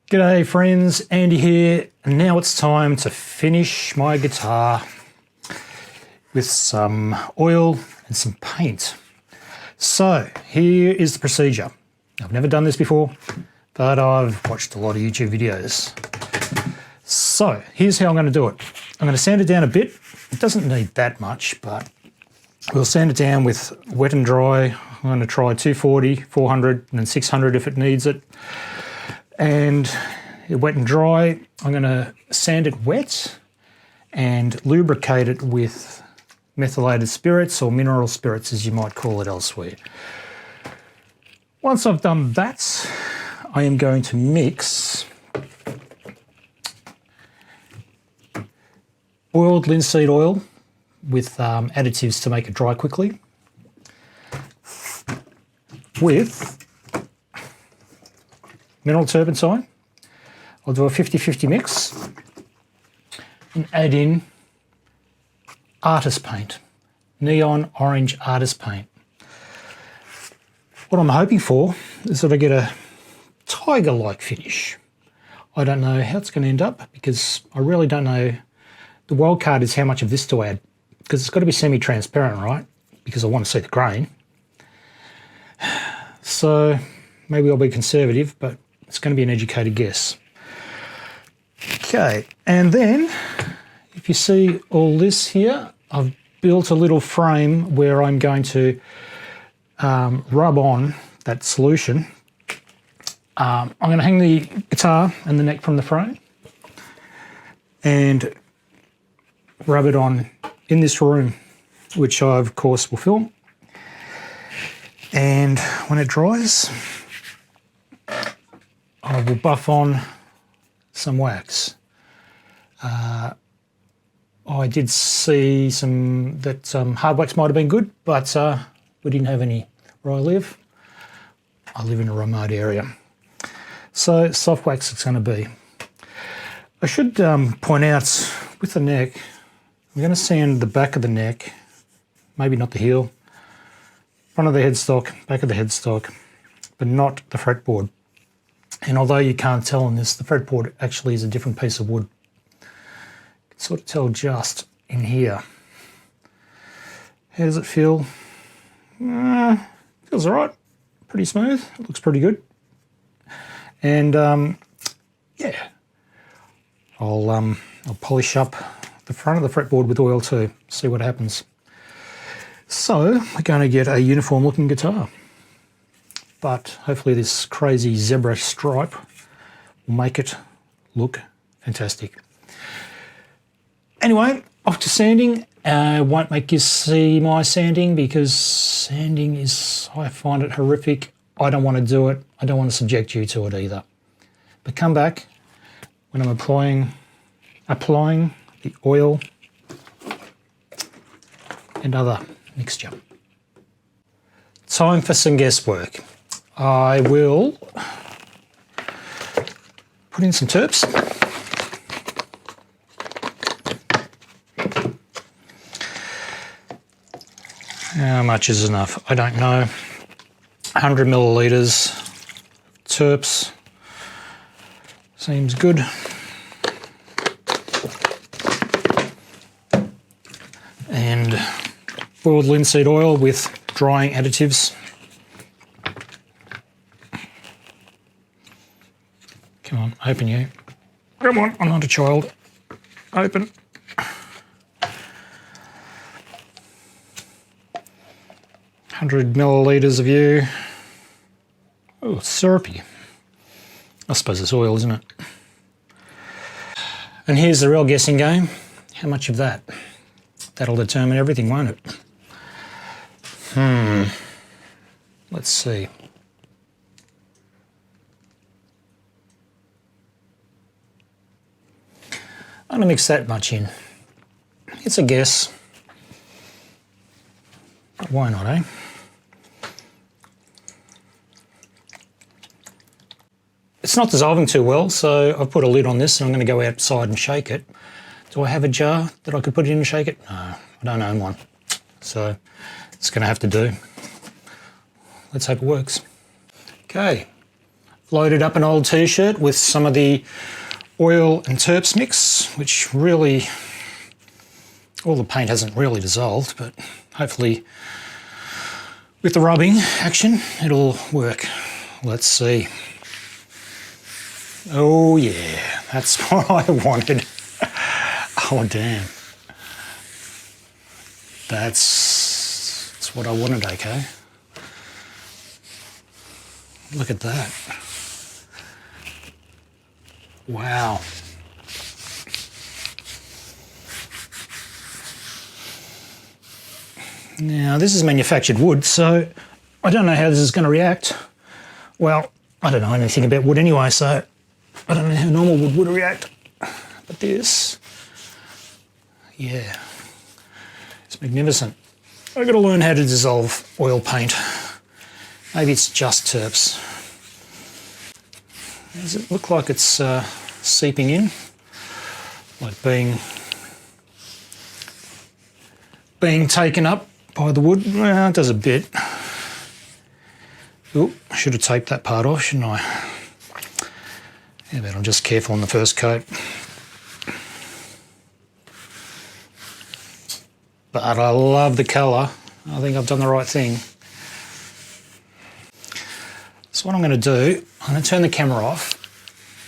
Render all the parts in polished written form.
G'day friends, Andy here, and now it's time to finish my guitar with some oil and some paint. So here is the procedure. I've never done this before, but I've watched a lot of YouTube videos. So here's how I'm going to do it. I'm going to sand it down a bit. It doesn't need that much, but we'll sand it down with wet and dry. I'm going to try 240, 400, and then 600 if it needs it. And wet and dry, I'm going to sand it wet and lubricate it with methylated spirits or mineral spirits, as you might call it elsewhere. Once I've done that, I am going to mix boiled linseed oil with additives to make it dry quickly, with mineral turpentine. I'll do a 50-50 mix and add in artist paint, neon orange artist paint. What I'm hoping for is that I get a tiger-like finish. I don't know how it's going to end up because I really don't know. The wild card is how much of this to add, because it's got to be semi-transparent, right? Because I want to see the grain. So maybe I'll be conservative, but it's going to be an educated guess. Okay, and then if you see all this here, I've built a little frame where I'm going to rub on that solution. I'm going to hang the guitar and the neck from the frame and rub it on in this room, which I of course will film. And when it dries, I will buff on some wax. I did see that hard wax might have been good, but we didn't have any where I live. I live in a remote area. So soft wax it's going to be. I should point out with the neck, I'm going to sand the back of the neck, maybe not the heel, front of the headstock, back of the headstock, but not the fretboard. And although you can't tell on this, the fretboard actually is a different piece of wood. You can sort of tell just in here. How does it feel? Feels all right, pretty smooth, it looks pretty good. And yeah, I'll polish up the front of the fretboard with oil too, see what happens. So we're going to get a uniform looking guitar. But hopefully this crazy zebra stripe will make it look fantastic. Anyway, off to sanding. I won't make you see my sanding because sanding I find it horrific. I don't want to do it. I don't want to subject you to it either. But come back when I'm applying the oil and other mixture. Time for some guesswork. I will put in some terps. How much is enough? I don't know. 100 millilitres. Terps. Seems good. And boiled linseed oil with drying additives. Come on, open you. Come on, I'm not a child. Open. $100 millilitres of you. Oh, it's syrupy. I suppose it's oil, isn't it? And here's the real guessing game. How much of that? That'll determine everything, won't it? Let's see. I'm going to mix that much in. It's a guess. But why not, eh? It's not dissolving too well, so I've put a lid on this and I'm going to go outside and shake it. Do I have a jar that I could put it in and shake it? No, I don't own one. So it's going to have to do. Let's hope it works. Okay, loaded up an old t-shirt with some of the oil and terps mix, which really, all the paint hasn't really dissolved, but hopefully with the rubbing action, it'll work. Let's see. Oh yeah, that's what I wanted. Oh damn. That's what I wanted, okay? Look at that. Wow. Now this is manufactured wood, so I don't know how this is going to react. Well, I don't know anything about wood anyway, so I don't know how normal wood would react. But this, yeah, it's magnificent. I've got to learn how to dissolve oil paint. Maybe it's just terps. Does it look like it's seeping in? Like being taken up by the wood? Well, it does a bit. Oh, I should have taped that part off, shouldn't I? Yeah, but I'm just careful on the first coat. But I love the colour. I think I've done the right thing. So what I'm going to do, I'm going to turn the camera off,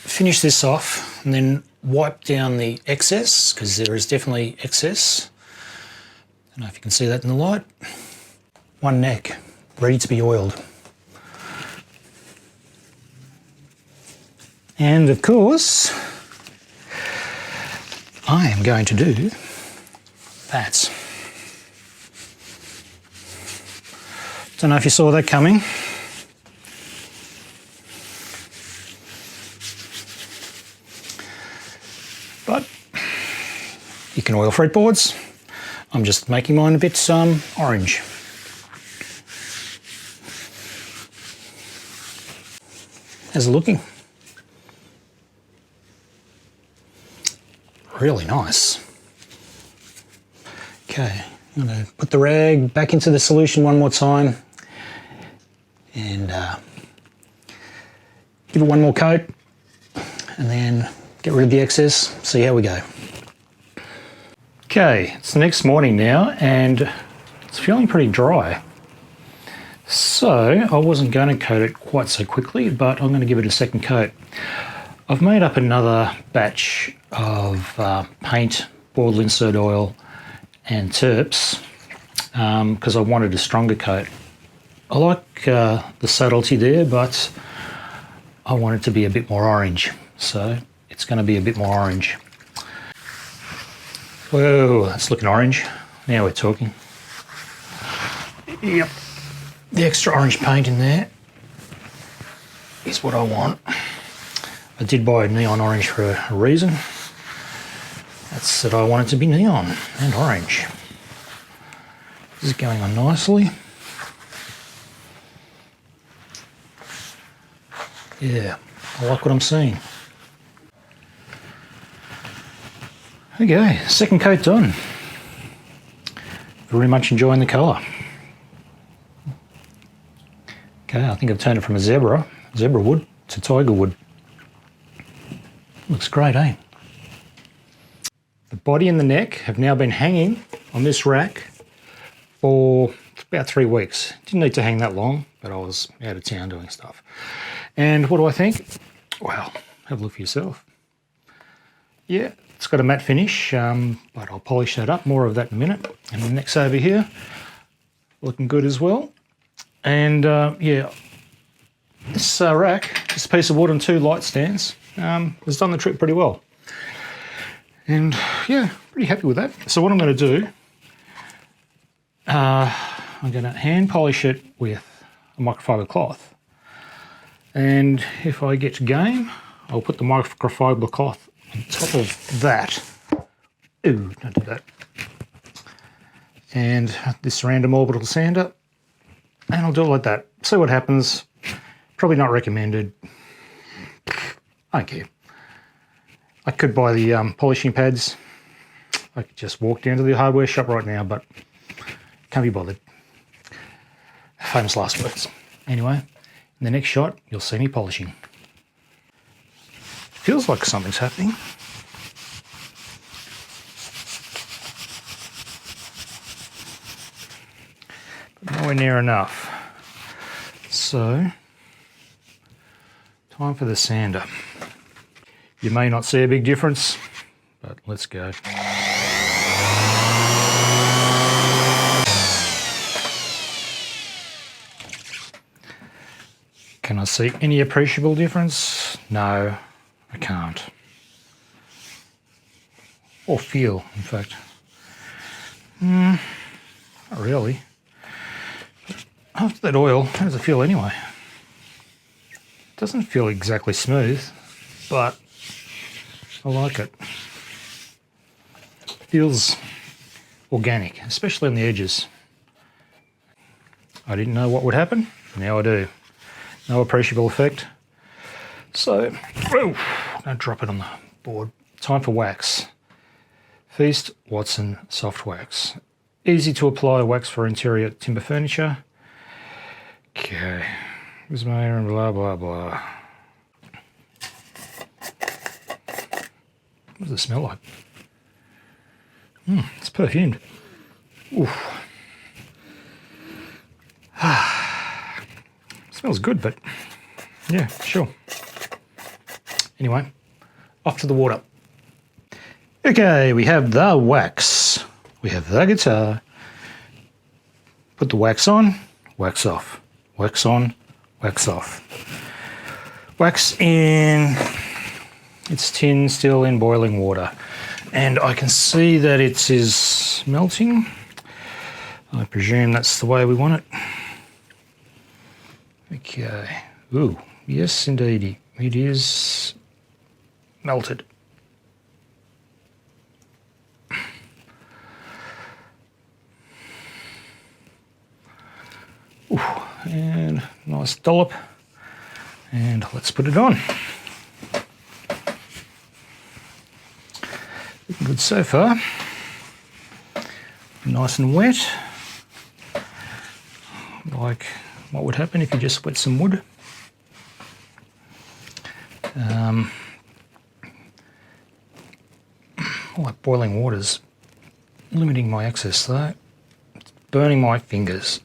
finish this off, and then wipe down the excess, because there is definitely excess. I don't know if you can see that in the light. One neck, ready to be oiled. And of course, I am going to do that. Don't know if you saw that coming. But you can oil fretboards. I'm just making mine a bit orange. How's it looking? Really nice. Okay, I'm going to put the rag back into the solution one more time and give it one more coat and then get rid of the excess, see how we go. Okay, it's the next morning now and it's feeling pretty dry. So I wasn't going to coat it quite so quickly, but I'm going to give it a second coat. I've made up another batch of paint, boiled linseed oil and terps because I wanted a stronger coat. I like the subtlety there, but I want it to be a bit more orange. So it's going to be a bit more orange. Whoa, that's looking orange. Now we're talking. Yep, the extra orange paint in there is what I want. I did buy neon orange for a reason. That's that I want it to be neon and orange. This is going on nicely. Yeah, I like what I'm seeing. Okay, second coat done. Very much enjoying the colour. Okay, I think I've turned it from a zebra wood, to tiger wood. Looks great, eh? The body and the neck have now been hanging on this rack for about 3 weeks. Didn't need to hang that long, but I was out of town doing stuff. And what do I think? Well, have a look for yourself. Yeah, it's got a matte finish, but I'll polish that up. More of that in a minute. And the neck's over here, looking good as well. And yeah, this rack, this piece of wood and 2 light stands, has done the trick pretty well. And yeah, pretty happy with that. So what I'm going to do, I'm going to hand polish it with a microfiber cloth. And if I get game, I'll put the microfiber cloth on top of that. Ooh, don't do that. And this random orbital sander, and I'll do it like that. See what happens. Probably not recommended. I don't care. I could buy the polishing pads. I could just walk down to the hardware shop right now, but can't be bothered. Famous last words. Anyway, in the next shot, you'll see me polishing. Feels like something's happening. But nowhere near enough. So, time for the sander. You may not see a big difference, but let's go. Can I see any appreciable difference? No, I can't. Or feel, in fact. Not really. After that oil, how does it feel anyway? It doesn't feel exactly smooth, but I like it. Feels organic, especially on the edges. I didn't know what would happen, now I do. No appreciable effect. So, don't drop it on the board. Time for wax. Feast Watson Soft Wax. Easy to apply wax for interior timber furniture. Okay, this may and blah blah blah. What does it smell like? It's perfumed. Oof. Smells good, but yeah, sure. Anyway, off to the water. Okay, we have the wax. We have the guitar. Put the wax on, wax off. Wax on, wax off. Wax in its tin, still in boiling water. And I can see that it is melting. I presume that's the way we want it. Okay. Ooh, yes indeedy. It is melted. Ooh, and nice dollop. And let's put it on. Looking good so far. Nice and wet. Like what would happen if you just wet some wood. Like boiling water's limiting my access though. It's burning my fingers.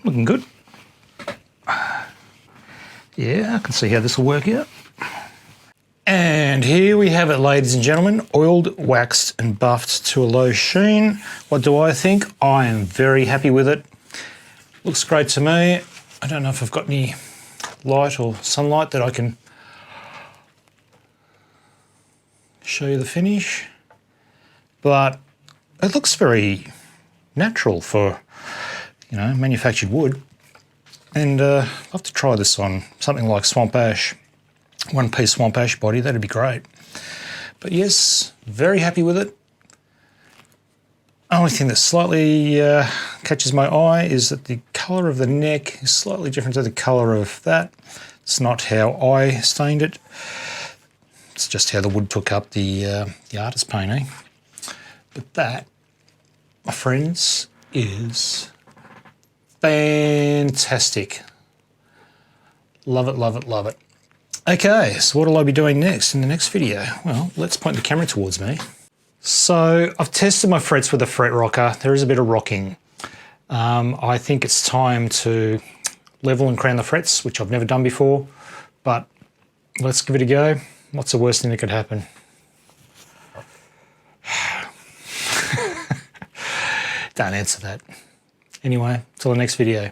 Looking good. Yeah, I can see how this will work out. And here we have it, ladies and gentlemen, oiled, waxed and buffed to a low sheen. What do I think? I am very happy with it. Looks great to me. I don't know if I've got any light or sunlight that I can show you the finish, but it looks very natural for, you know, manufactured wood. And I'll have to try this on something like swamp ash, one-piece swamp ash body, that'd be great. But yes, very happy with it. Only thing that slightly catches my eye is that the colour of the neck is slightly different to the colour of that. It's not how I stained it. It's just how the wood took up the artist painting. But that, my friends, is fantastic. Love it, love it, love it. Okay, so what will I be doing next in the next video? Well, let's point the camera towards me. So I've tested my frets with a fret rocker. There is a bit of rocking. I think it's time to level and crown the frets, which I've never done before, but let's give it a go. What's the worst thing that could happen? Don't answer that. Anyway, till the next video.